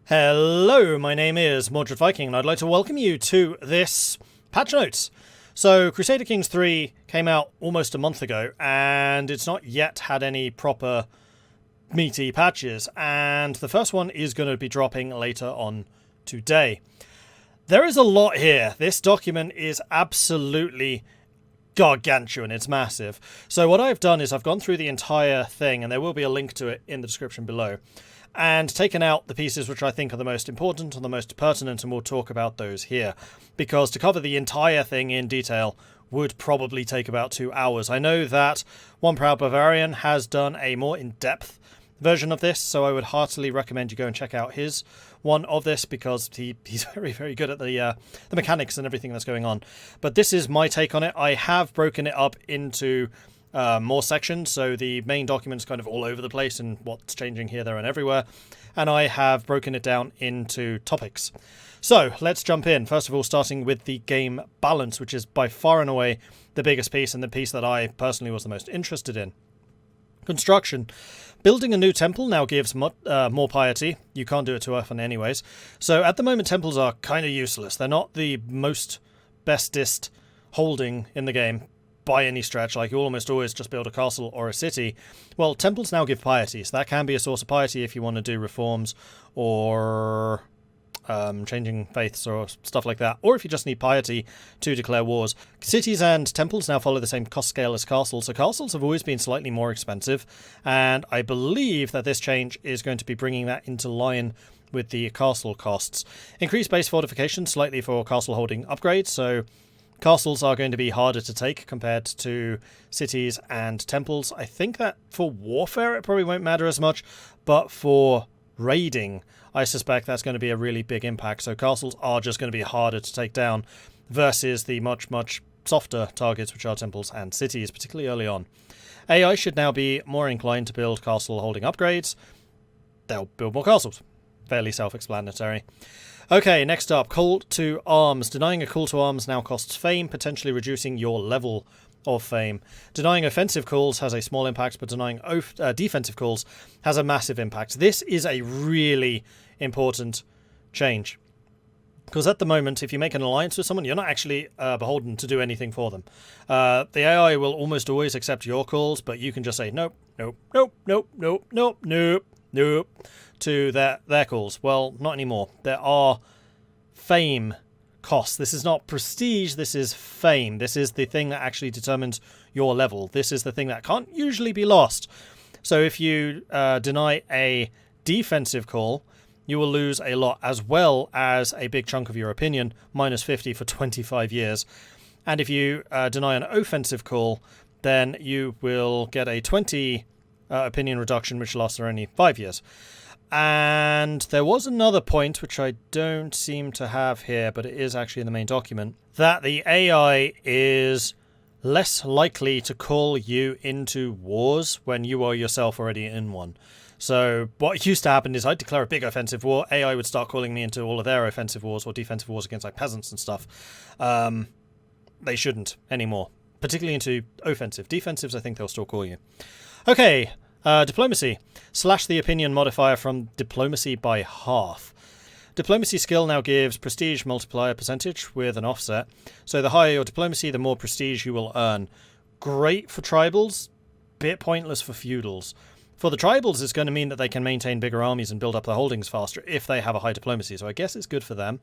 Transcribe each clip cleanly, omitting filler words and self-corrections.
Hello, my name is Mordred Viking, and I'd like to welcome you to this patch notes. So, Crusader Kings III came out almost a month ago, and it's not yet had any proper meaty patches, and the first one is going to be dropping later on today. There is a lot here. This document is absolutely gargantuan. It's massive. So what I've done is I've gone through the entire thing, and there will be a link to it in the description below, and taken out the pieces which I think are the most important and the most pertinent, and we'll talk about those here. Because to cover the entire thing in detail would probably take about 2 hours. I know that One Proud Bavarian has done a more in-depth version of this, so I would heartily recommend you go and check out his one of this, because he's very, very good at the mechanics and everything that's going on. But this is my take on it. I have broken it up into more sections, so the main document's kind of all over the place and what's changing here, there, and everywhere, and I have broken it down into topics. So let's jump in. First of all, starting with the game balance, which is by far and away the biggest piece, and the piece that I personally was the most interested in. Construction. Building a new temple now gives more piety. You can't do it too often anyways. So at the moment, temples are kind of useless. They're not the most bestest holding in the game by any stretch. Like, you almost always just build a castle or a city. Well, temples now give piety, so that can be a source of piety if you want to do reforms or changing faiths or stuff like that, or if you just need piety to declare wars. Cities and temples now follow the same cost scale as castles, so castles have always been slightly more expensive, and I believe that this change is going to be bringing that into line with the castle costs. Increased base fortification slightly for castle holding upgrades, so castles are going to be harder to take compared to cities and temples. I think that for warfare it probably won't matter as much, but for raiding I suspect that's going to be a really big impact. So castles are just going to be harder to take down versus the much, much softer targets, which are temples and cities, particularly early on. AI should now be more inclined to build castle holding upgrades. They'll build more castles. Fairly self-explanatory. Okay, next up, call to arms. Denying a call to arms now costs fame, potentially reducing your level of fame. Denying offensive calls has a small impact, but denying defensive calls has a massive impact. This is a really important change, because at the moment, if you make an alliance with someone, you're not actually beholden to do anything for them. The AI will almost always accept your calls, but you can just say nope, nope, nope, nope, nope, nope, nope, nope to their calls. Well, not anymore. There are fame costs. This is not prestige, this is fame. This is the thing that actually determines your level. This is the thing that can't usually be lost. So if you deny a defensive call, you will lose a lot, as well as a big chunk of your opinion, minus 50 for 25 years. And if you deny an offensive call, then you will get a 20 opinion reduction, which lasts for only 5 years. And there was another point, which I don't seem to have here, but it is actually in the main document, that the AI is less likely to call you into wars when you are yourself already in one. So what used to happen is I'd declare a big offensive war, AI would start calling me into all of their offensive wars or defensive wars against like peasants and stuff. They shouldn't anymore, particularly into offensive. Defensives, I think they'll still call you. Okay, diplomacy. Slash the opinion modifier from diplomacy by half. Diplomacy skill now gives prestige multiplier percentage with an offset. So the higher your diplomacy, the more prestige you will earn. Great for tribals, bit pointless for feudals. For the tribals, it's going to mean that they can maintain bigger armies and build up their holdings faster if they have a high diplomacy, so I guess it's good for them.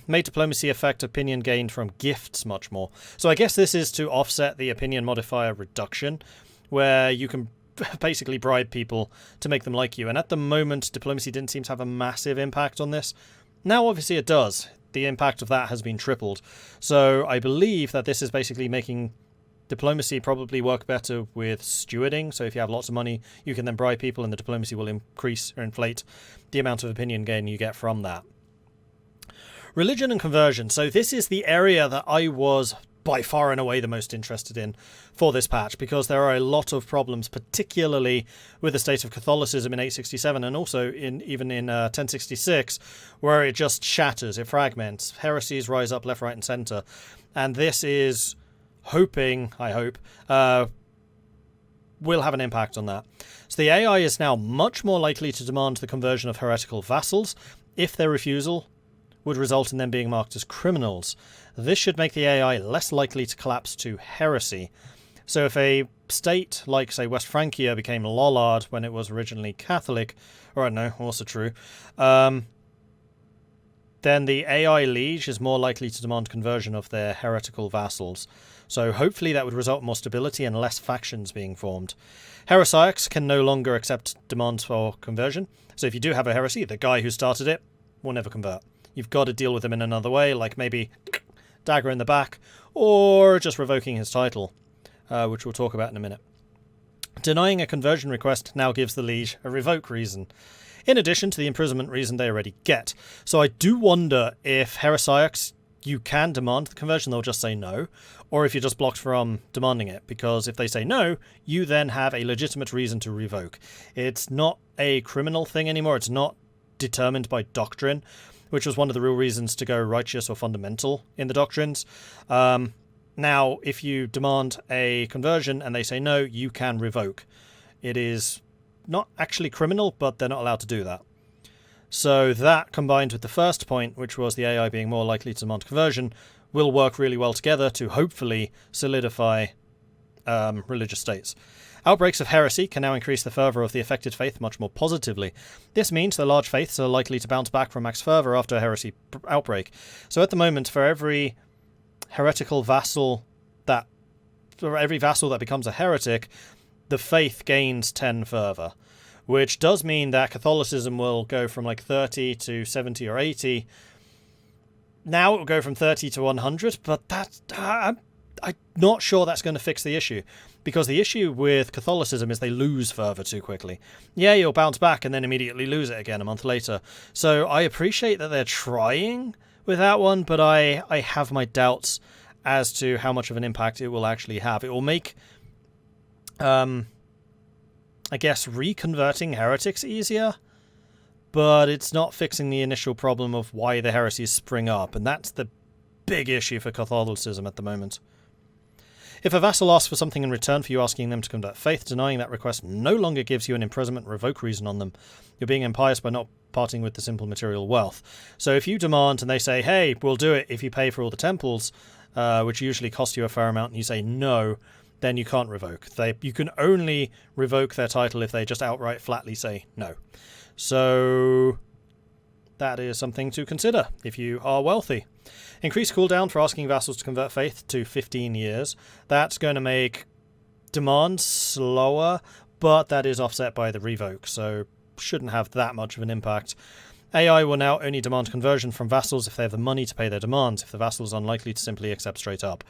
Made diplomacy affect opinion gained from gifts much more. So I guess this is to offset the opinion modifier reduction, where you can basically bribe people to make them like you. And at the moment, diplomacy didn't seem to have a massive impact on this. Now, obviously, it does. The impact of that has been tripled. So I believe that this is basically making diplomacy probably work better with stewarding. So if you have lots of money, you can then bribe people, and the diplomacy will increase or inflate the amount of opinion gain you get from that. Religion and conversion. So this is the area that I was by far and away the most interested in for this patch, because there are a lot of problems, particularly with the state of Catholicism in 867 and also even in 1066, where it just shatters, it fragments, heresies rise up left, right and centre, and this is hoping, I hope, will have an impact on that. So the AI is now much more likely to demand the conversion of heretical vassals if their refusal would result in them being marked as criminals. This should make the AI less likely to collapse to heresy. So if a state like, say, West Francia became Lollard when it was originally Catholic, or I don't know, also true, then the AI liege is more likely to demand conversion of their heretical vassals. So hopefully that would result in more stability and less factions being formed. Heresiarchs can no longer accept demands for conversion. So if you do have a heresy, the guy who started it will never convert. You've got to deal with him in another way, like maybe dagger in the back, or just revoking his title, which we'll talk about in a minute. Denying a conversion request now gives the liege a revoke reason, in addition to the imprisonment reason they already get. So I do wonder if heresiarchs, you can demand the conversion, they'll just say no, or if you're just blocked from demanding it, because if they say no, you then have a legitimate reason to revoke. It's not a criminal thing anymore, it's not determined by doctrine, which was one of the real reasons to go righteous or fundamental in the doctrines. Now, if you demand a conversion and they say no, you can revoke. It is not actually criminal, but they're not allowed to do that. So that, combined with the first point, which was the AI being more likely to demand conversion, will work really well together to hopefully solidify religious states. Outbreaks of heresy can now increase the fervour of the affected faith much more positively. This means the large faiths are likely to bounce back from max fervour after a heresy outbreak. So at the moment, for every heretical vassal for every vassal that becomes a heretic, the faith gains 10 fervour, which does mean that Catholicism will go from like 30 to 70 or 80. Now it will go from 30 to 100, but I'm not sure that's going to fix the issue, because the issue with Catholicism is they lose fervour too quickly. Yeah, you'll bounce back and then immediately lose it again a month later. So I appreciate that they're trying with that one, but I have my doubts as to how much of an impact it will actually have. It will make, I guess, reconverting heretics easier, but it's not fixing the initial problem of why the heresies spring up, and that's the big issue for Catholicism at the moment. If a vassal asks for something in return for you asking them to convert faith, denying that request no longer gives you an imprisonment revoke reason on them. You're being impious by not parting with the simple material wealth. So if you demand and they say, hey, we'll do it if you pay for all the temples, which usually cost you a fair amount, and you say no, then you can't revoke. You can only revoke their title if they just outright flatly say no. So that is something to consider if you are wealthy. Increase cooldown for asking vassals to convert faith to 15 years. That's going to make demand slower, but that is offset by the revoke, so shouldn't have that much of an impact. AI will now only demand conversion from vassals if they have the money to pay their demands, if the vassal is unlikely to simply accept straight up.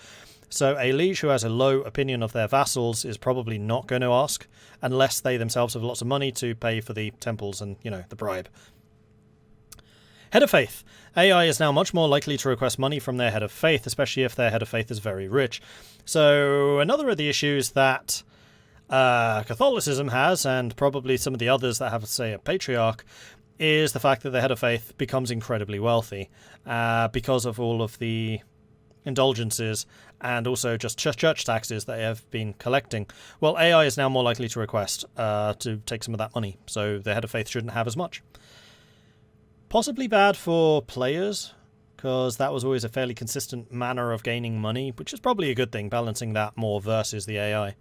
So a liege who has a low opinion of their vassals is probably not going to ask, unless they themselves have lots of money to pay for the temples and, the bribe. Head of Faith. AI is now much more likely to request money from their head of faith, especially if their head of faith is very rich. So another of the issues that Catholicism has, and probably some of the others that have, say, a patriarch, is the fact that the head of faith becomes incredibly wealthy because of all of the indulgences and also just church taxes that they have been collecting. Well, AI is now more likely to request to take some of that money, so the head of faith shouldn't have as much. Possibly bad for players, because that was always a fairly consistent manner of gaining money, which is probably a good thing, balancing that more versus the AI.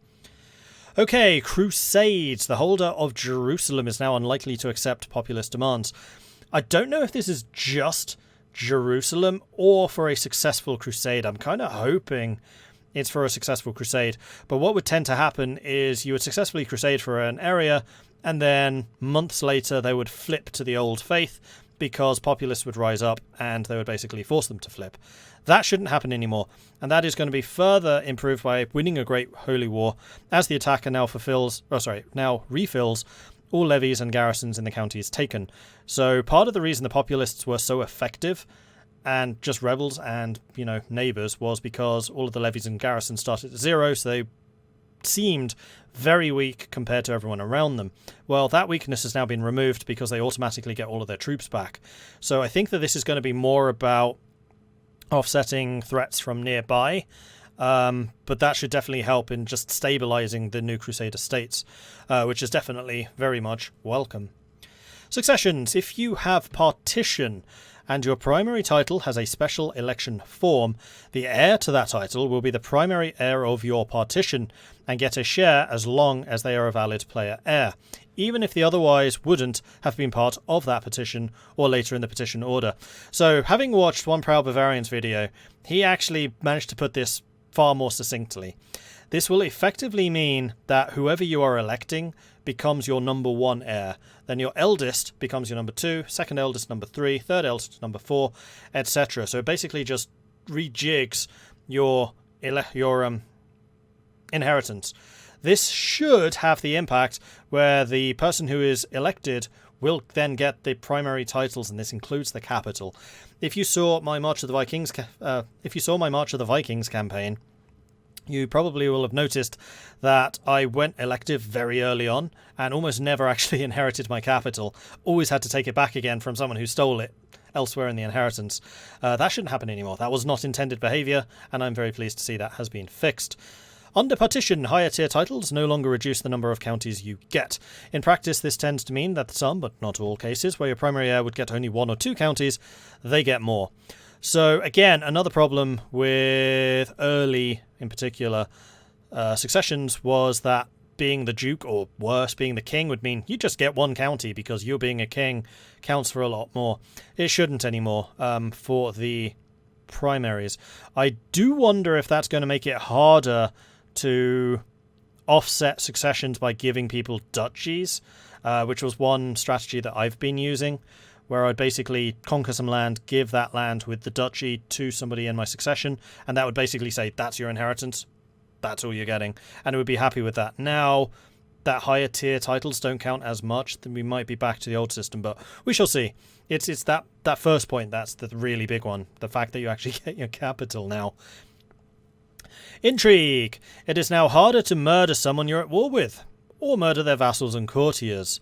Okay, Crusades. The holder of Jerusalem is now unlikely to accept populist demands. I don't know if this is just Jerusalem or for a successful crusade. I'm kind of hoping it's for a successful crusade. But what would tend to happen is you would successfully crusade for an area, and then months later they would flip to the old faith, because populists would rise up and they would basically force them to flip. That shouldn't happen anymore, and that is going to be further improved by winning a great holy war, as the attacker now refills all levies and garrisons in the counties taken. So part of the reason the populists were so effective, and just rebels and, neighbours, was because all of the levies and garrisons started at zero, so they seemed very weak compared to everyone around them. Well, that weakness has now been removed because they automatically get all of their troops back. So I think that this is going to be more about offsetting threats from nearby But that should definitely help in just stabilizing the new Crusader states, which is definitely very much welcome. Successions. If you have partition and your primary title has a special election form, the heir to that title will be the primary heir of your partition and get a share as long as they are a valid player heir, even if they otherwise wouldn't have been part of that petition or later in the petition order. So, having watched One Proud Bavarian's video, he actually managed to put this far more succinctly. This will effectively mean that whoever you are electing becomes your number 1 heir. Then your eldest becomes your number 2, second eldest number 3, third eldest number 4, etc. So it basically just rejigs your inheritance. This should have the impact where the person who is elected will then get the primary titles, and this includes the capital. If you saw my March of the Vikings campaign, you probably will have noticed that I went elective very early on and almost never actually inherited my capital. Always had to take it back again from someone who stole it elsewhere in the inheritance. That shouldn't happen anymore. That was not intended behaviour, and I'm very pleased to see that has been fixed. Under partition, higher tier titles no longer reduce the number of counties you get. In practice, this tends to mean that some, but not all cases, where your primary heir would get only 1 or 2 counties, they get more. So again, another problem with early, in particular, successions was that being the duke, or worse, being the king, would mean you just get 1 county because you being a king counts for a lot more. It shouldn't anymore for the primaries. I do wonder if that's going to make it harder to offset successions by giving people duchies, which was one strategy that I've been using, where I'd basically conquer some land, give that land with the duchy to somebody in my succession, and that would basically say, that's your inheritance, that's all you're getting, and it would be happy with that. Now that higher tier titles don't count as much, then we might be back to the old system, but we shall see. It's that first point that's the really big one, the fact that you actually get your capital now. Intrigue. It is now harder to murder someone you're at war with, or murder their vassals and courtiers.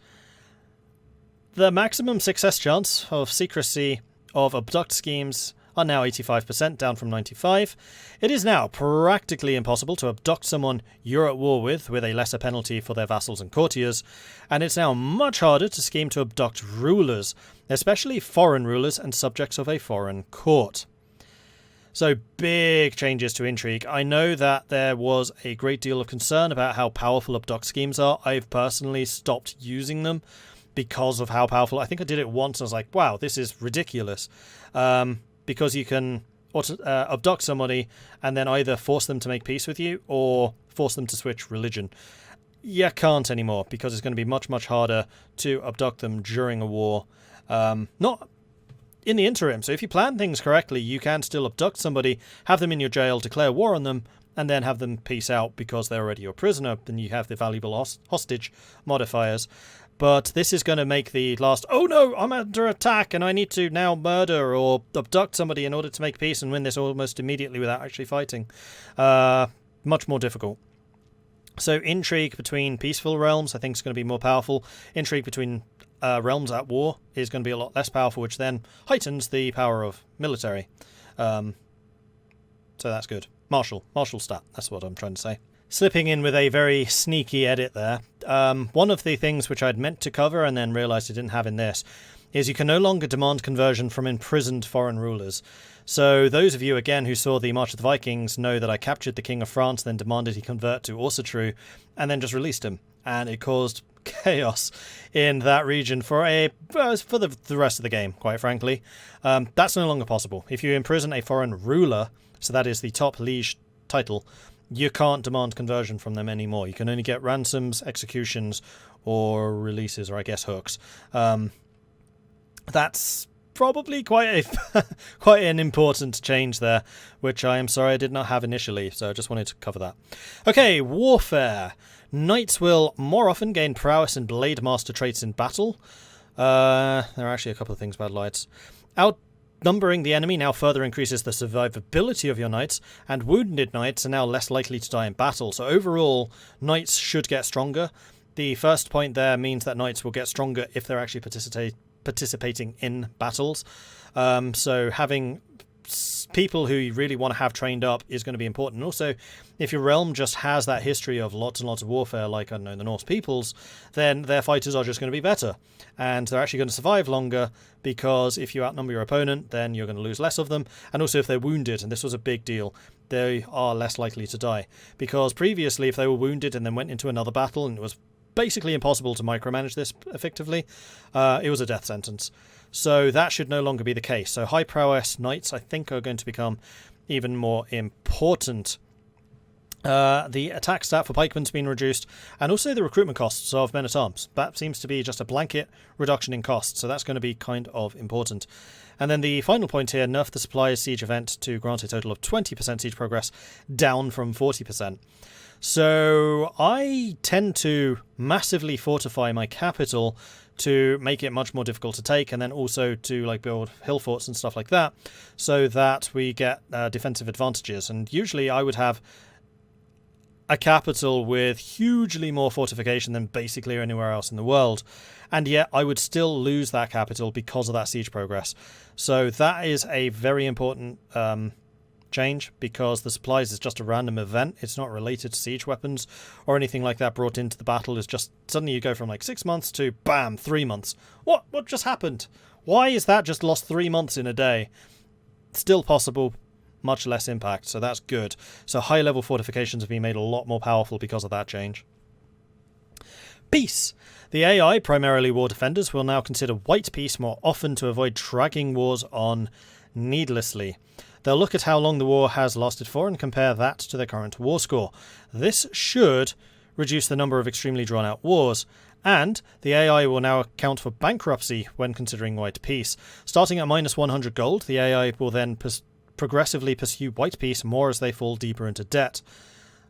The maximum success chance of secrecy of abduct schemes are now 85%, down from 95%. It is now practically impossible to abduct someone you're at war with a lesser penalty for their vassals and courtiers, and it's now much harder to scheme to abduct rulers, especially foreign rulers and subjects of a foreign court. So big changes to Intrigue. I know that there was a great deal of concern about how powerful abduct schemes are. I've personally stopped using them because of how powerful. I think I did it once and I was like, wow, this is ridiculous. Because you can abduct somebody and then either force them to make peace with you or force them to switch religion. You can't anymore because it's going to be much, much harder to abduct them during a war. Not in the interim. So if you plan things correctly, you can still abduct somebody, have them in your jail, declare war on them, and then have them peace out because they're already your prisoner. Then you have the valuable hostage modifiers. But this is going to make the last, oh no, I'm under attack and I need to now murder or abduct somebody in order to make peace and win this almost immediately without actually fighting. Much more difficult. So intrigue between peaceful realms I think is going to be more powerful. Intrigue between realms at war is going to be a lot less powerful, which then heightens the power of military. So that's good. Martial stat, that's what I'm trying to say. Slipping in with a very sneaky edit there. One of the things which I'd meant to cover and then realised I didn't have in this is you can no longer demand conversion from imprisoned foreign rulers. So those of you, again, who saw the March of the Vikings know that I captured the King of France, then demanded he convert to Orsa, and then just released him. And it caused chaos in that region for the rest of the game, quite frankly. That's no longer possible. If you imprison a foreign ruler, so that is the top liege title, you can't demand conversion from them anymore. You can only get ransoms, executions, or releases, or I guess hooks. That's probably quite an important change there, which I am sorry I did not have initially, so I just wanted to cover that. Okay, warfare. Knights will more often gain prowess and blade master traits in battle. There are actually a couple of things about knights. Outnumbering the enemy now further increases the survivability of your knights, and wounded knights are now less likely to die in battle. So overall, knights should get stronger. The first point there means that knights will get stronger if they're actually participating in battles. So having people who you really want to have trained up is going to be important. And also, if your realm just has that history of lots and lots of warfare, like, I don't know, the Norse peoples, then their fighters are just going to be better. And they're actually going to survive longer, because if you outnumber your opponent, then you're going to lose less of them. And also, if they're wounded, and this was a big deal, they are less likely to die. Because previously, if they were wounded and then went into another battle, and it was basically impossible to micromanage this effectively, it was a death sentence. So that should no longer be the case. So high prowess knights, I think, are going to become even more important. The attack stat for pikemen's been reduced, and also the recruitment costs of men-at-arms. That seems to be just a blanket reduction in costs, so that's going to be kind of important. And then the final point here, nerf the supplies siege event to grant a total of 20% siege progress, down from 40%. So I tend to massively fortify my capital to make it much more difficult to take, and then also to like build hill forts and stuff like that, so that we get defensive advantages. And usually I would have a capital with hugely more fortification than basically anywhere else in the world, and yet I would still lose that capital because of that siege progress. So that is a very important change, because the supplies is just a random event. It's not related to siege weapons or anything like that brought into the battle. It's just suddenly you go from like 6 months to bam, 3 months. What just happened? Why is that just lost 3 months in a day? Still possible, much less impact, so that's good. So high level fortifications have been made a lot more powerful because of that change. Peace. The AI, primarily war defenders, will now consider white peace more often to avoid dragging wars on needlessly. They'll look at how long the war has lasted for and compare that to their current war score. This should reduce the number of extremely drawn-out wars, and the AI will now account for bankruptcy when considering white peace. Starting at minus 100 gold, the AI will then progressively pursue white peace more as they fall deeper into debt.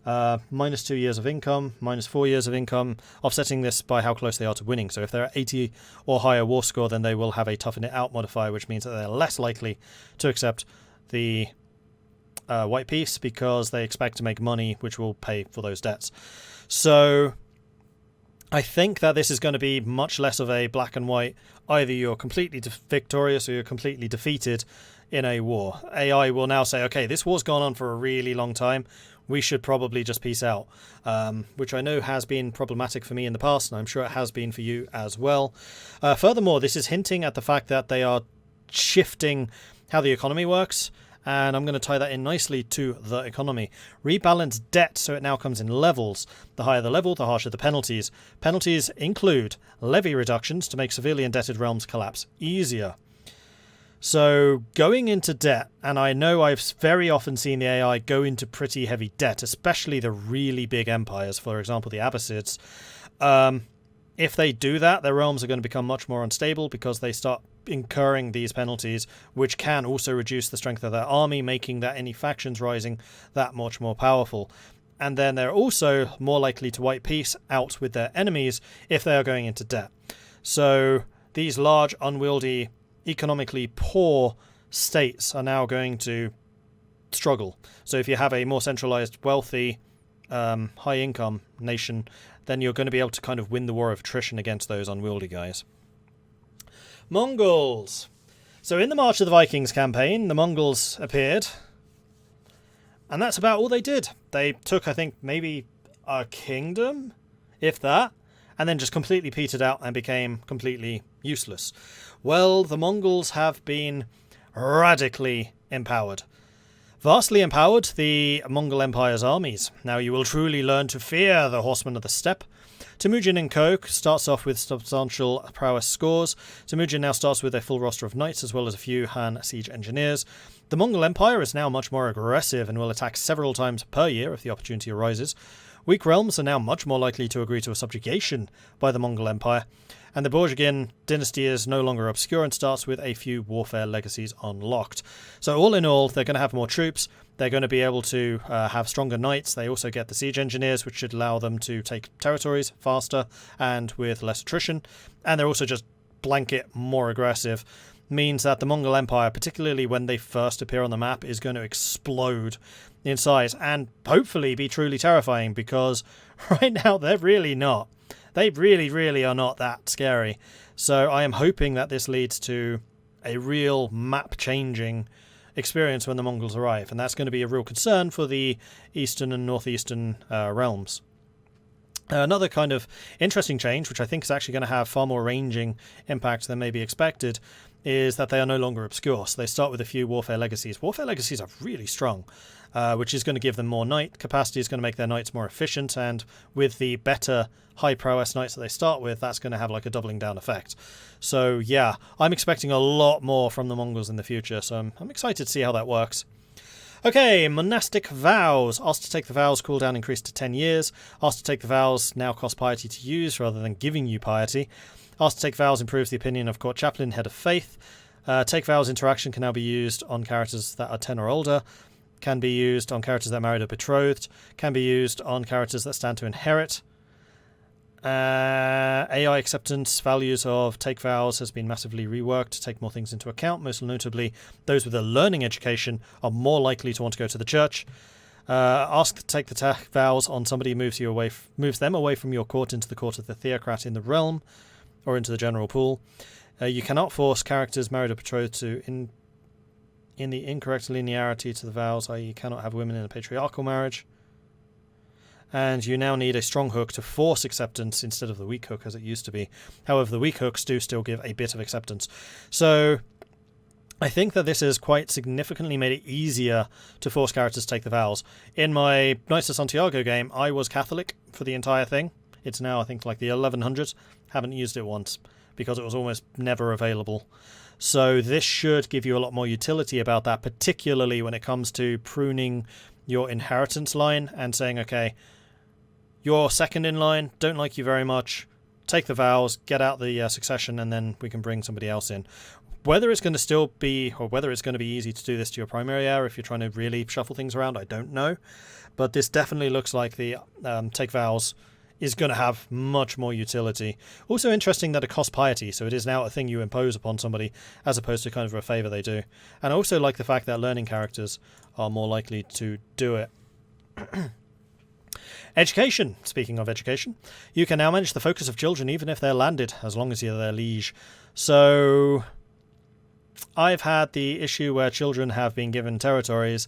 Minus 2 years of income, minus 4 years of income, offsetting this by how close they are to winning. So if they're at 80 or higher war score, then they will have a toughen it out modifier, which means that they're less likely to accept the white peace, because they expect to make money which will pay for those debts. So I think that this is going to be much less of a black and white, either you're completely victorious or you're completely defeated in a war. AI will now say, okay, this war's gone on for a really long time, we should probably just peace out, which I know has been problematic for me in the past, and I'm sure it has been for you as well. Furthermore, this is hinting at the fact that they are shifting how the economy works, and I'm going to tie that in nicely to the economy. Rebalance debt so it now comes in levels. The higher the level, the harsher the penalties. Penalties include levy reductions to make severely indebted realms collapse easier. So going into debt, and I know I've very often seen the AI go into pretty heavy debt, especially the really big empires, for example the Abbasids. If they do that, their realms are going to become much more unstable because they start incurring these penalties, which can also reduce the strength of their army, making that any factions rising that much more powerful. And then they're also more likely to wipe peace out with their enemies if they are going into debt. So these large, unwieldy, economically poor states are now going to struggle. So if you have a more centralized, wealthy, high-income nation, then you're going to be able to kind of win the war of attrition against those unwieldy guys. Mongols. So in the March of the Vikings campaign, the Mongols appeared, and that's about all they did. They took, I think, maybe a kingdom, if that, and then just completely petered out and became completely useless. Well, the Mongols have been radically empowered. Vastly empowered, the Mongol Empire's armies. Now you will truly learn to fear the horsemen of the steppe. Temujin and Co. starts off with substantial prowess scores. Temujin now starts with a full roster of knights as well as a few Han siege engineers. The Mongol Empire is now much more aggressive and will attack several times per year if the opportunity arises. Weak realms are now much more likely to agree to a subjugation by the Mongol Empire. And the Borjigin dynasty is no longer obscure and starts with a few warfare legacies unlocked. So all in all, they're going to have more troops. They're going to be able to have stronger knights. They also get the siege engineers, which should allow them to take territories faster and with less attrition. And they're also just blanket more aggressive. Means that the Mongol Empire, particularly when they first appear on the map, is going to explode in size and hopefully be truly terrifying, because right now they're really not. They really, really are not that scary. So I am hoping that this leads to a real map-changing experience when the Mongols arrive, and that's going to be a real concern for the eastern and northeastern realms. Another kind of interesting change, which I think is actually going to have far more ranging impact than maybe expected, is that they are no longer obscure. So they start with a few Warfare Legacies. Warfare Legacies are really strong, which is going to give them more knight capacity, is going to make their knights more efficient, and with the better high prowess knights that they start with, that's going to have like a doubling down effect. So yeah, I'm expecting a lot more from the Mongols in the future, so I'm excited to see how that works. Okay, monastic vows. Asked to take the vows cooldown increased to 10 years. Asked to take the vows now cost piety to use rather than giving you piety. Asked to take vows improves the opinion of court chaplain, head of faith. Take vows interaction can now be used on characters that are 10 or older. Can be used on characters that are married or betrothed. Can be used on characters that stand to inherit. AI acceptance values of take vows has been massively reworked to take more things into account. Most notably, those with a learning education are more likely to want to go to the church. Ask to take the vows on somebody who moves them away from your court into the court of the theocrat in the realm, or into the general pool. You cannot force characters married or betrothed to in the incorrect linearity to the vows, i.e. you cannot have women in a patriarchal marriage. And you now need a strong hook to force acceptance instead of the weak hook as it used to be. However, the weak hooks do still give a bit of acceptance. So I think that this has quite significantly made it easier to force characters to take the vows. In my Knights of Santiago game, I was Catholic for the entire thing. It's now, I think, like the 1100s. Haven't used it once because it was almost never available. So this should give you a lot more utility about that, particularly when it comes to pruning your inheritance line and saying, okay, you're second in line, don't like you very much, take the vows, get out the succession, and then we can bring somebody else in. Whether it's going to still be, or whether it's going to be easy to do this to your primary heir if you're trying to really shuffle things around, I don't know. But this definitely looks like the take vows is going to have much more utility. Also interesting that it costs piety, so it is now a thing you impose upon somebody as opposed to kind of a favour they do. And I also like the fact that learning characters are more likely to do it. Education. Speaking of education, you can now manage the focus of children even if they're landed, as long as you're their liege. So I've had the issue where children have been given territories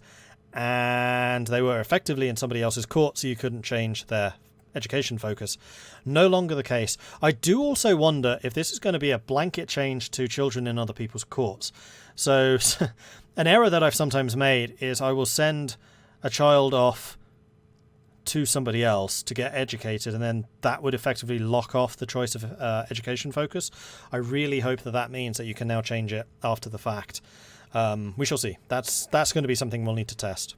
and they were effectively in somebody else's court, so you couldn't change their education focus. No longer the case. I do also wonder if this is going to be a blanket change to children in other people's courts. So an error that I've sometimes made is I will send a child off to somebody else to get educated, and then that would effectively lock off the choice of education focus. I really hope that means that you can now change it after the fact. We shall see. That's going to be something we'll need to test.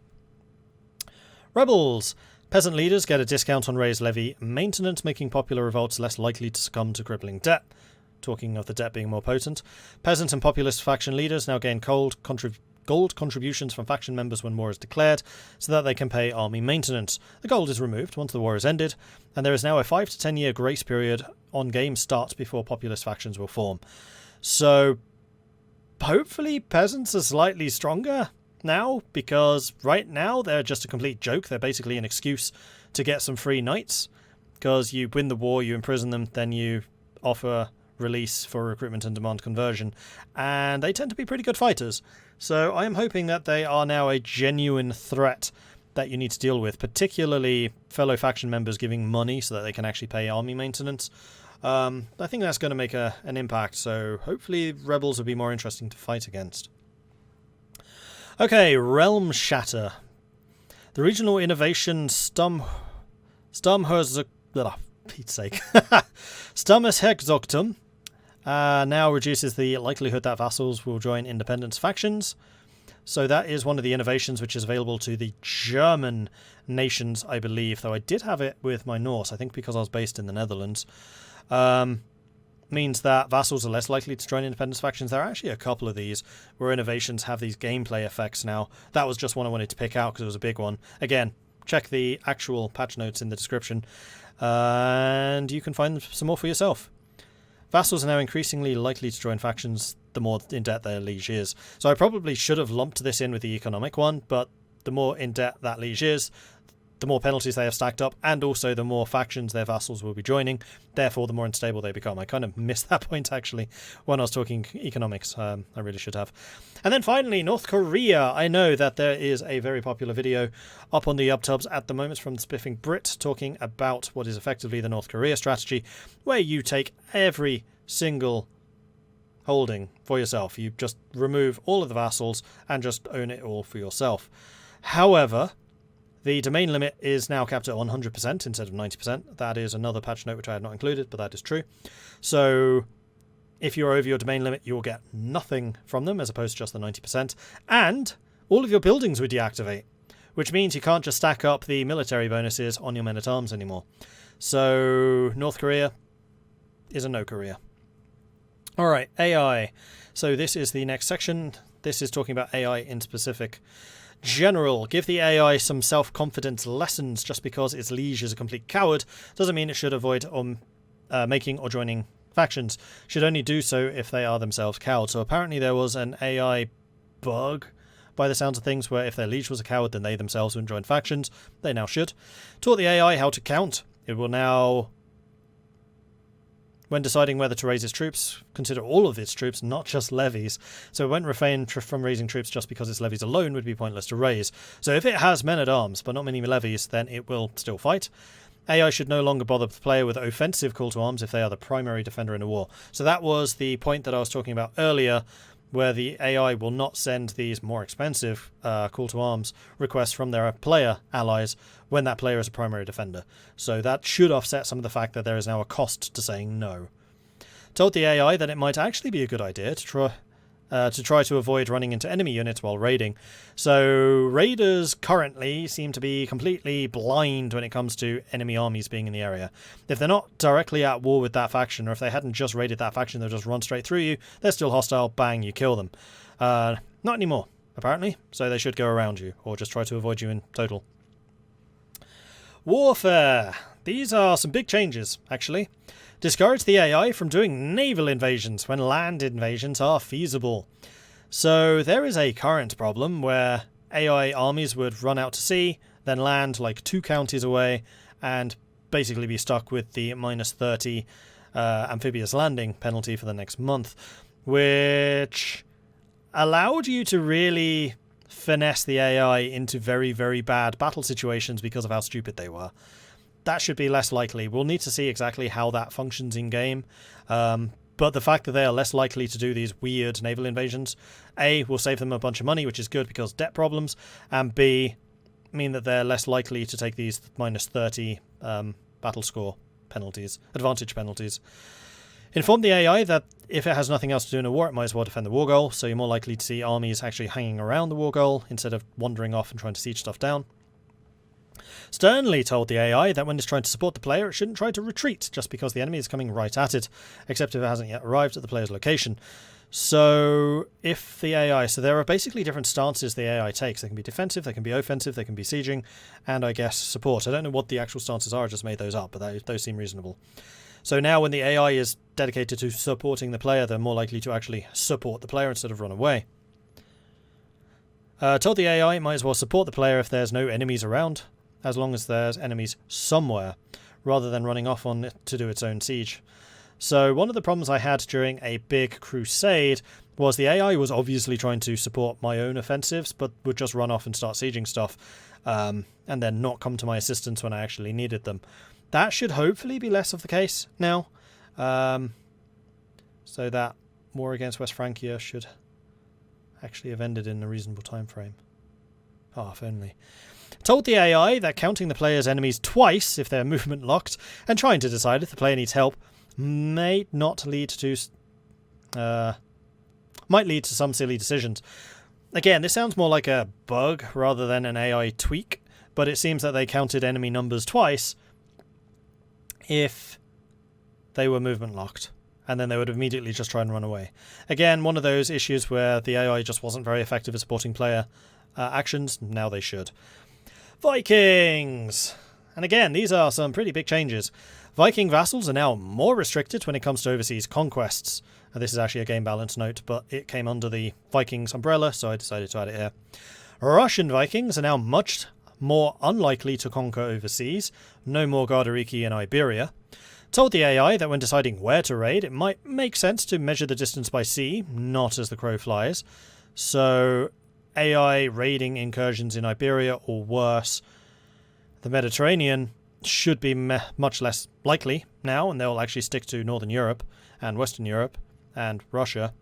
Rebels. Peasant leaders get a discount on raised levy maintenance, making popular revolts less likely to succumb to crippling debt. Talking of the debt being more potent. Peasant and populist faction leaders now gain gold contributions from faction members when war is declared, so that they can pay army maintenance. The gold is removed once the war is ended, and there is now a 5 to 10 year grace period on game start before populist factions will form. So hopefully peasants are slightly stronger now, because right now they're just a complete joke. They're basically an excuse to get some free knights, because you win the war, you imprison them, then you offer release for recruitment and demand conversion, and they tend to be pretty good fighters. So I am hoping that they are now a genuine threat that you need to deal with, particularly fellow faction members giving money so that they can actually pay army maintenance. I think that's going to make an impact, so hopefully rebels will be more interesting to fight against. Okay, Realm Shatter. The regional innovation Stammershexoctum now reduces the likelihood that vassals will join independence factions. So that is one of the innovations which is available to the German nations, I believe, though I did have it with my Norse, I think because I was based in the Netherlands. Means that vassals are less likely to join independence factions. There are actually a couple of these where innovations have these gameplay effects now. That was just one I wanted to pick out because it was a big one. Again, check the actual patch notes in the description, and you can find some more for yourself. Vassals are now increasingly likely to join factions the more in debt their liege is. So I probably should have lumped this in with the economic one, but the more in debt that liege is, the more penalties they have stacked up, and also the more factions their vassals will be joining, therefore the more unstable they become. I kind of missed that point, actually, when I was talking economics. I really should have. And then finally, North Korea. I know that there is a very popular video up on the UpTubs at the moment from the Spiffing Brit talking about what is effectively the North Korea strategy, where you take every single holding for yourself. You just remove all of the vassals and just own it all for yourself. However, the domain limit is now capped at 100% instead of 90%. That is another patch note which I have not included, but that is true. So if you're over your domain limit, you will get nothing from them as opposed to just the 90%. And all of your buildings would deactivate, which means you can't just stack up the military bonuses on your men-at-arms anymore. So North Korea is a no Korea. Alright, AI. So this is the next section. This is talking about AI in specific. General, give the AI some self-confidence lessons. Just because its liege is a complete coward doesn't mean it should avoid making or joining factions. Should only do so if they are themselves cowards. So apparently there was an AI bug, by the sounds of things, where if their liege was a coward, then they themselves wouldn't join factions. They now should. Taught the AI how to count. It will now, when deciding whether to raise its troops, consider all of its troops, not just levies. So it won't refrain from raising troops just because its levies alone would be pointless to raise. So if it has men-at-arms, but not many levies, then it will still fight. AI should no longer bother the player with offensive call to arms if they are the primary defender in a war. So that was the point that I was talking about earlier, where the AI will not send these more expensive call to arms requests from their player allies when that player is a primary defender. So that should offset some of the fact that there is now a cost to saying no. Told the AI that it might actually be a good idea to try to avoid running into enemy units while raiding. So raiders currently seem to be completely blind when it comes to enemy armies being in the area. If they're not directly at war with that faction, or if they hadn't just raided that faction, they'll just run straight through you. They're still hostile, bang, you kill them. Not anymore, apparently, so they should go around you, or just try to avoid you in total. Warfare. These are some big changes, actually. Discourage the AI from doing naval invasions when land invasions are feasible. So there is a current problem where AI armies would run out to sea, then land like 2 counties away, and basically be stuck with the -30 amphibious landing penalty for the next month, which allowed you to really finesse the AI into very, very bad battle situations because of how stupid they were. That should be less likely. We'll need to see exactly how that functions in-game. But the fact that they are less likely to do these weird naval invasions, A, will save them a bunch of money, which is good because debt problems, and B, mean that they're less likely to take these -30 battle score penalties, advantage penalties. Inform the AI that if it has nothing else to do in a war, it might as well defend the war goal, so you're more likely to see armies actually hanging around the war goal instead of wandering off and trying to siege stuff down. Sternly told the AI that when it's trying to support the player, it shouldn't try to retreat just because the enemy is coming right at it, except if it hasn't yet arrived at the player's location. So if the AI, so there are basically different stances the AI takes. They can be defensive, they can be offensive, they can be sieging, and I guess support. I don't know what the actual stances are, I just made those up, but those seem reasonable. So now when the AI is dedicated to supporting the player, they're more likely to actually support the player instead of run away. Told the AI it might as well support the player if there's no enemies around, as long as there's enemies somewhere, rather than running off on it to do its own siege. So one of the problems I had during a big crusade was the AI was obviously trying to support my own offensives, but would just run off and start sieging stuff, and then not come to my assistance when I actually needed them. That should hopefully be less of the case now, so that war against West Francia should actually have ended in a reasonable time frame. Oh, if only. Told the AI that counting the player's enemies twice if they're movement locked and trying to decide if the player needs help might lead to some silly decisions. Again, this sounds more like a bug rather than an AI tweak, but it seems that they counted enemy numbers twice if they were movement locked, and then they would immediately just try and run away. Again, one of those issues where the AI just wasn't very effective at supporting player actions. Now they should. Vikings! And again, these are some pretty big changes. Viking vassals are now more restricted when it comes to overseas conquests. Now, this is actually a game balance note, but it came under the Vikings umbrella, so I decided to add it here. Russian Vikings are now much more unlikely to conquer overseas, no more Gardariki in Iberia. Told the AI that when deciding where to raid, it might make sense to measure the distance by sea, not as the crow flies. So AI raiding incursions in Iberia, or worse, the Mediterranean, should be much less likely now, and they'll actually stick to Northern Europe and Western Europe and Russia.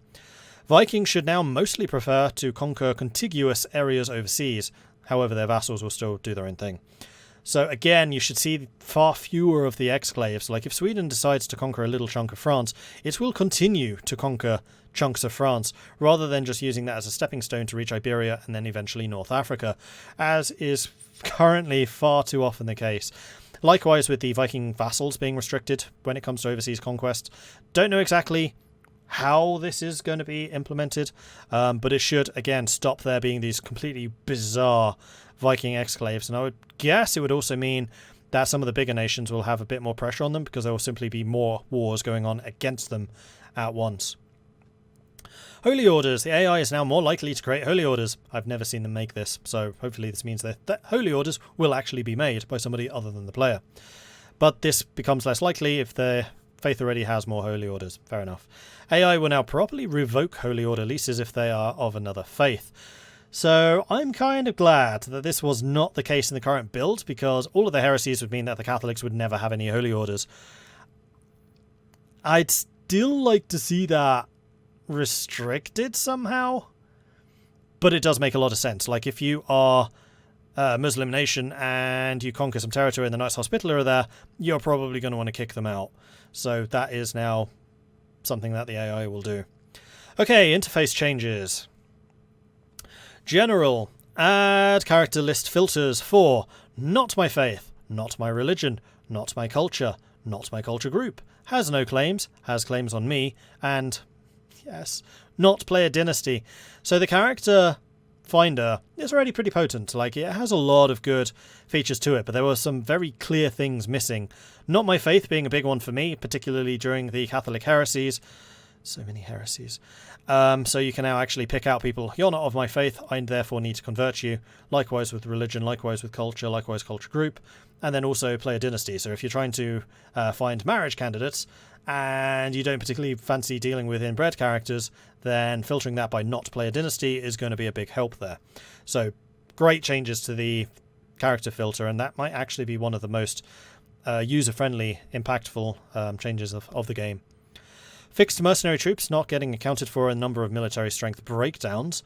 Vikings should now mostly prefer to conquer contiguous areas overseas, however their vassals will still do their own thing. So again, you should see far fewer of the exclaves. Like if Sweden decides to conquer a little chunk of France, it will continue to conquer chunks of France, rather than just using that as a stepping stone to reach Iberia and then eventually North Africa, as is currently far too often the case. Likewise with the Viking vassals being restricted when it comes to overseas conquest. Don't know exactly how this is going to be implemented, but it should, again, stop there being these completely bizarre Viking exclaves. And I would guess it would also mean that some of the bigger nations will have a bit more pressure on them, because there will simply be more wars going on against them at once. Holy Orders. The AI is now more likely to create Holy Orders. I've never seen them make this, so hopefully this means that Holy Orders will actually be made by somebody other than the player. But this becomes less likely if the faith already has more Holy Orders. Fair enough. AI will now properly revoke Holy Order leases if they are of another faith. So I'm kind of glad that this was not the case in the current build, because all of the heresies would mean that the Catholics would never have any Holy Orders. I'd still like to see that restricted somehow, but it does make a lot of sense. Like if you are a Muslim nation and you conquer some territory and the Knights Hospitaller are there, you're probably going to want to kick them out. So that is now something that the AI will do. Okay, interface changes. General. Add character list filters for not my faith, not my religion, not my culture, not my culture group, has no claims, has claims on me, and yes, not player dynasty. So the character finder is already pretty potent. Like, it has a lot of good features to it, but there were some very clear things missing. Not my faith being a big one for me, particularly during the Catholic heresies. So many heresies. So you can now actually pick out people. You're not of my faith, I therefore need to convert you. Likewise with religion, likewise with culture, likewise culture group. And then also player dynasty. So if you're trying to find marriage candidates and you don't particularly fancy dealing with inbred characters, then filtering that by not player dynasty is going to be a big help there. So great changes to the character filter, and that might actually be one of the most user-friendly, impactful changes of the game. Fixed mercenary troops not getting accounted for in a number of military strength breakdowns.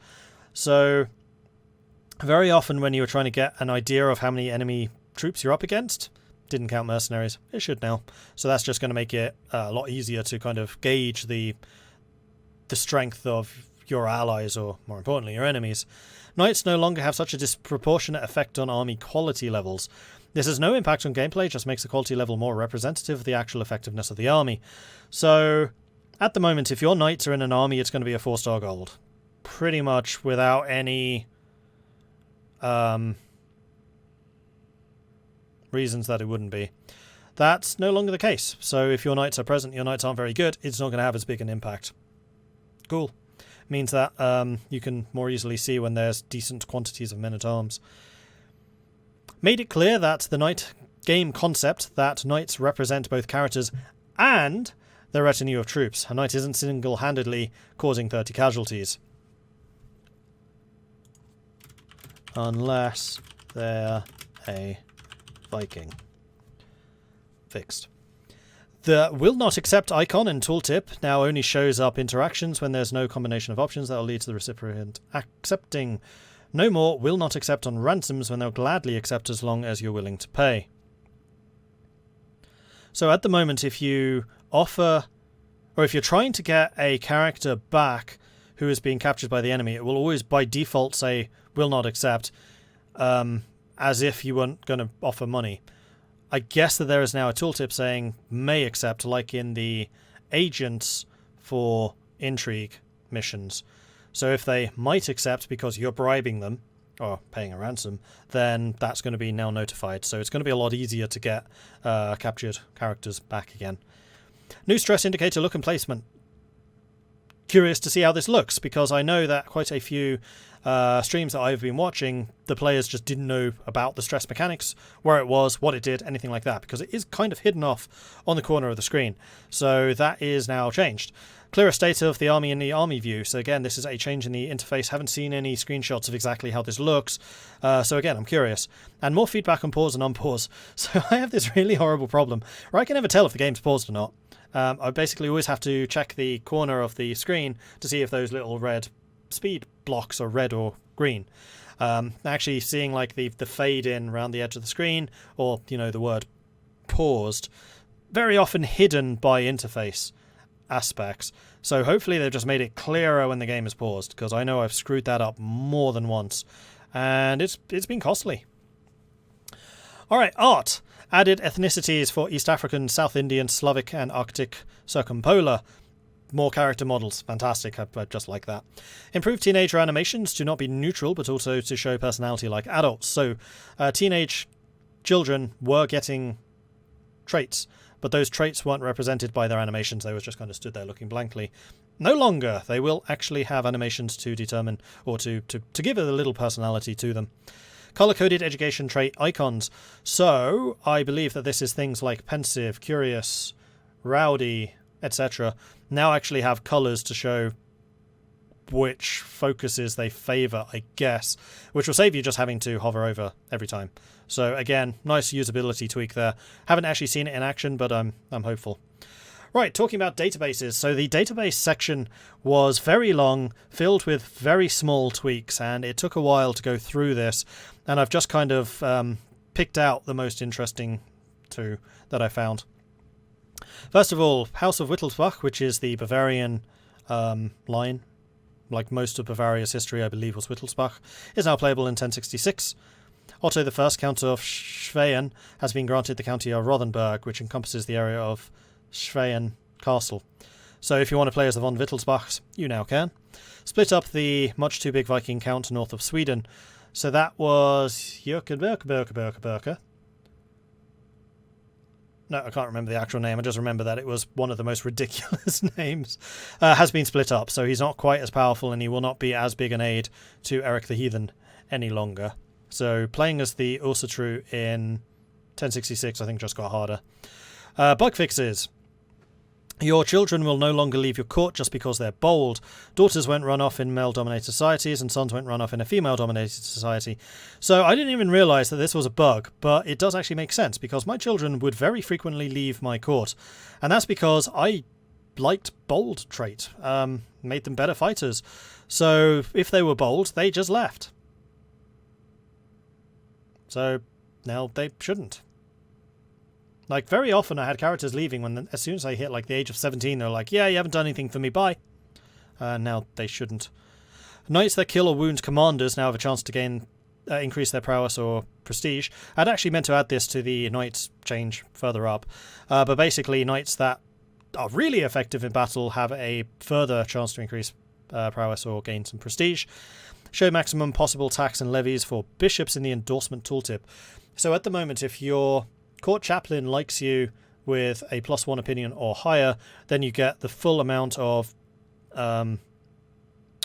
So very often when you were trying to get an idea of how many enemy troops you're up against, didn't count mercenaries. It should now. So that's just going to make it a lot easier to kind of gauge the strength of your allies, or more importantly, your enemies. Knights no longer have such a disproportionate effect on army quality levels. This has no impact on gameplay, just makes the quality level more representative of the actual effectiveness of the army. So at the moment, if your knights are in an army, it's going to be a 4-star gold. Pretty much without any reasons that it wouldn't be. That's no longer the case. So if your knights are present, your knights aren't very good, it's not going to have as big an impact. Cool. Means that you can more easily see when there's decent quantities of men-at-arms. Made it clear that the knight game concept that knights represent both characters and their retinue of troops. A knight isn't single-handedly causing 30 casualties. Unless they're a Viking. Fixed. The will not accept icon and tooltip now only shows up interactions when there's no combination of options that will lead to the recipient accepting. No more will not accept on ransoms when they'll gladly accept as long as you're willing to pay. So at the moment, if you offer, or if you're trying to get a character back who is being captured by the enemy, it will always by default say will not accept, as if you weren't going to offer money. I guess that there is now a tooltip saying may accept, like in the agents for Intrigue missions. So if they might accept because you're bribing them, or paying a ransom, then that's going to be now notified. So it's going to be a lot easier to get captured characters back again. New stress indicator look and placement. curious to see how this looks, because I know that quite a few streams that I've been watching, the players just didn't know about the stress mechanics, where it was, what it did, anything like that, because it is kind of hidden off on the corner of the screen. So that is now changed. Clearer state of the army in the army view. So again, this is a change in the interface. Haven't seen any screenshots of exactly how this looks. So again, I'm curious. And more feedback on pause and unpause. So I have this really horrible problem where I can never tell if the game's paused or not. I basically always have to check the corner of the screen to see if those little red speed blocks are red or green. Actually seeing like the fade in around the edge of the screen, or the word paused, very often hidden by interface aspects. So hopefully they've just made it clearer when the game is paused, because I know I've screwed that up more than once, and it's been costly. Alright, art. Added ethnicities for East African, South Indian, Slavic and Arctic circumpolar. More character models. Fantastic. I just like that. Improved teenager animations to not be neutral, but also to show personality like adults. So teenage children were getting traits, but those traits weren't represented by their animations. They were just kind of stood there looking blankly. No longer. They will actually have animations to determine, or to give a little personality to them. Color-coded education trait icons. So I believe that this is things like pensive, curious, rowdy, etc. now actually have colors to show which focuses they favor, I guess, which will save you just having to hover over every time. So again, nice usability tweak there. Haven't actually seen it in action, but I'm hopeful. Right, talking about databases. So the database section was very long, filled with very small tweaks, and it took a while to go through this, and I've just kind of picked out the most interesting two that I found. First of all, House of Wittelsbach, which is the Bavarian line, like most of Bavaria's history, I believe, was Wittelsbach, is now playable in 1066. Otto I, Count of Schweden, has been granted the county of Rothenburg, which encompasses the area of Schweden Castle. So if you want to play as the von Wittelsbachs, you now can. Split up the much too big Viking count north of Sweden. So that was Jörgen. No, I can't remember the actual name. I just remember that it was one of the most ridiculous names. Has been split up, so he's not quite as powerful, and he will not be as big an aid to Eric the Heathen any longer. So playing as the Ursatru in 1066, I think, just got harder. Bug fixes. Your children will no longer leave your court just because they're bold. Daughters won't run off in male-dominated societies, and sons won't run off in a female-dominated society. So I didn't even realise that this was a bug, but it does actually make sense, because my children would very frequently leave my court. And that's because I liked bold trait, made them better fighters. So if they were bold, they just left. So now they shouldn't. Like, very often I had characters leaving when, as soon as I hit like the age of 17, they're like, yeah, you haven't done anything for me, bye. Now they shouldn't. Knights that kill or wound commanders now have a chance to gain, increase their prowess or prestige. I'd actually meant to add this to the knights change further up. But basically, knights that are really effective in battle have a further chance to increase prowess or gain some prestige. Show maximum possible tax and levies for bishops in the endorsement tooltip. So at the moment, if your court chaplain likes you with a +1 opinion or higher, then you get the full amount of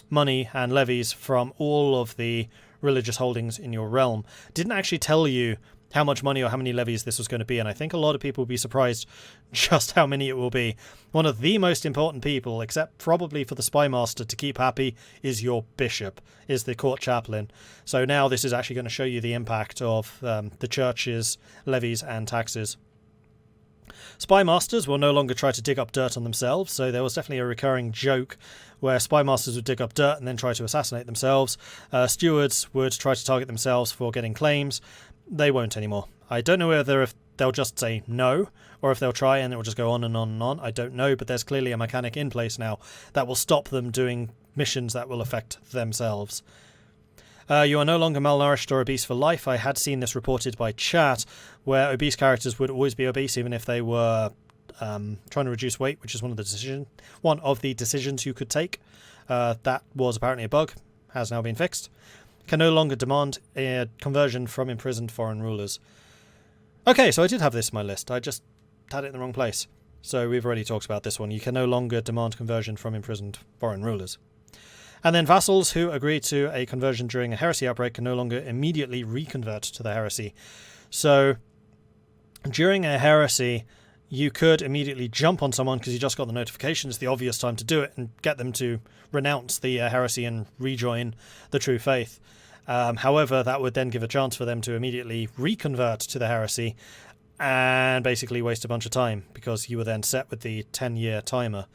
money and levies from all of the religious holdings in your realm. Didn't actually tell you how much money or how many levies this was going to be, and I think a lot of people will be surprised just how many it will be. One of the most important people, except probably for the spy master to keep happy, is your bishop, is the court chaplain. So now this is actually going to show you the impact of the church's levies and taxes. Spy masters will no longer try to dig up dirt on themselves, so there was definitely a recurring joke where spy masters would dig up dirt and then try to assassinate themselves. Stewards would try to target themselves for getting claims. They won't anymore. I don't know whether if they'll just say no, or if they'll try and it will just go on and on and on. I don't know, but there's clearly a mechanic in place now that will stop them doing missions that will affect themselves. You are no longer malnourished or obese for life. I had seen this reported by chat, where obese characters would always be obese even if they were trying to reduce weight, which is one of the decisions you could take. That was apparently a bug, has now been fixed. Can no longer demand a conversion from imprisoned foreign rulers. Okay, so I did have this in my list. I just had it in the wrong place. So we've already talked about this one. You can no longer demand conversion from imprisoned foreign rulers. And then vassals who agree to a conversion during a heresy outbreak can no longer immediately reconvert to the heresy. So during a heresy, you could immediately jump on someone because you just got the notification. It's the obvious time to do it and get them to renounce the heresy and rejoin the true faith. However, that would then give a chance for them to immediately reconvert to the heresy and basically waste a bunch of time because you were then set with the 10-year timer,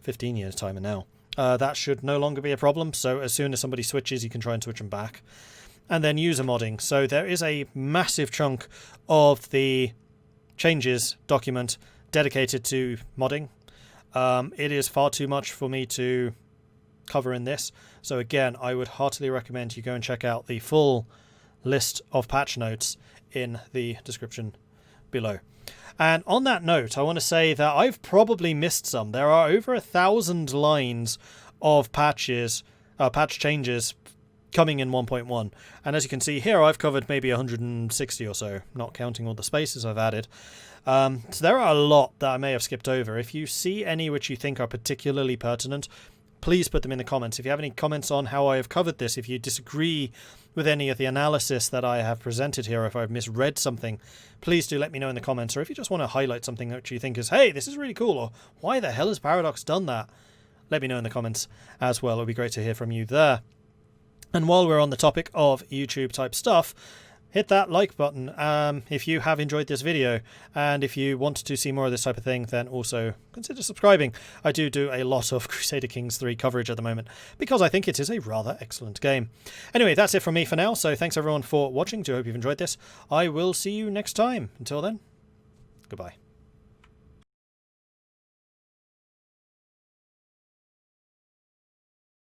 15-year timer now. That should no longer be a problem, so as soon as somebody switches, you can try and switch them back. And then user modding. So there is a massive chunk of the changes document dedicated to modding. It is far too much for me to cover in this. So again, I would heartily recommend you go and check out the full list of patch notes in the description below. And on that note, I want to say that I've probably missed some. There are over 1,000 lines of patch changes coming in 1.1. And as you can see here, I've covered maybe 160 or so, not counting all the spaces I've added. So there are a lot that I may have skipped over. If you see any which you think are particularly pertinent, please put them in the comments. If you have any comments on how I have covered this, if you disagree with any of the analysis that I have presented here, if I've misread something, please do let me know in the comments. Or if you just want to highlight something that you think is, hey, this is really cool, or why the hell has Paradox done that? Let me know in the comments as well. It would be great to hear from you there. And while we're on the topic of YouTube type stuff, hit that like button if you have enjoyed this video, and if you want to see more of this type of thing, then also consider subscribing. I do a lot of Crusader Kings III coverage at the moment because I think it is a rather excellent game. Anyway, that's it from me for now, so thanks everyone for watching. I hope you've enjoyed this. I will see you next time. Until then, goodbye.